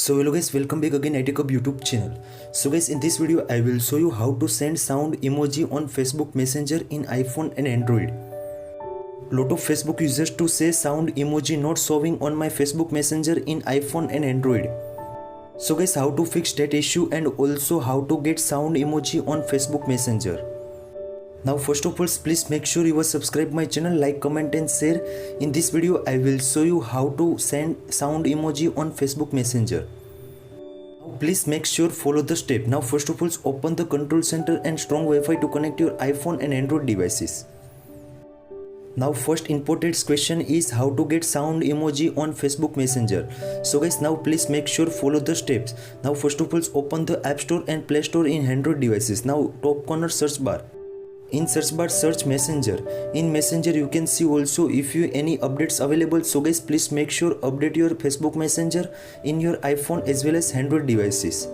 So hello guys, welcome back again at iTechHub YouTube channel. So guys, in this video I will show you how to send sound emoji on Facebook Messenger in iPhone and Android. Lot of Facebook users to say sound emoji not showing on my Facebook Messenger in iPhone and Android. So guys, how to fix that issue and also how to get sound emoji on Facebook Messenger. Now first of all, please make sure you are subscribed my channel, like, comment and share. In this video I will show you how to send sound emoji on Facebook Messenger. Now please make sure follow the step. Now first of all, open the control center and strong Wi-Fi to connect your iPhone and Android devices. Now first important question is how to get sound emoji on Facebook Messenger. So guys, now please make sure follow the steps. Now first of all, open the App Store and Play Store in Android devices. Now top corner search bar. In search bar search Messenger. In Messenger you can see also if you any updates available. So guys, please make sure update your Facebook Messenger in your iPhone as well as Android devices.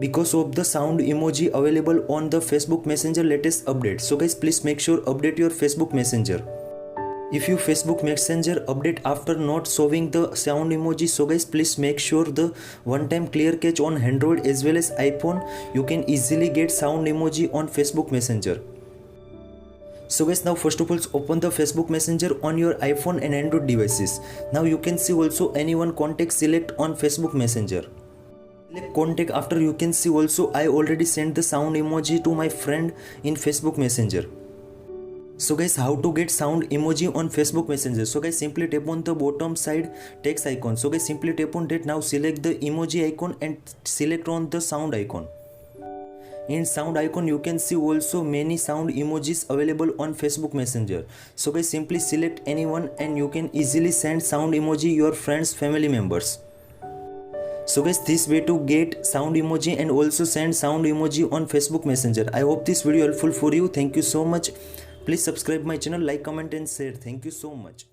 Because of the sound emoji available on the Facebook Messenger latest update. So guys, please make sure update your Facebook Messenger. If you Facebook Messenger update after not showing the sound emoji, so guys, please make sure the one-time clear catch on Android as well as iPhone. You can easily get sound emoji on Facebook Messenger. So guys, now first of all, open the Facebook Messenger on your iPhone and Android devices. Now you can see also anyone contact select on Facebook Messenger. Select contact. After you can see also I already sent the sound emoji to my friend in Facebook Messenger. So guys, how to get sound emoji on Facebook Messenger. So guys, simply tap on the bottom side text icon. So guys, simply tap on that. Now select the emoji icon and select on the sound icon. In sound icon you can see also many sound emojis available on Facebook Messenger. So guys, simply select anyone and you can easily send sound emoji your friends, family members. So guys, this way to get sound emoji and also send sound emoji on Facebook Messenger. I hope this video helpful for you. Thank you so much. Please subscribe my channel, like, comment and share. Thank you so much.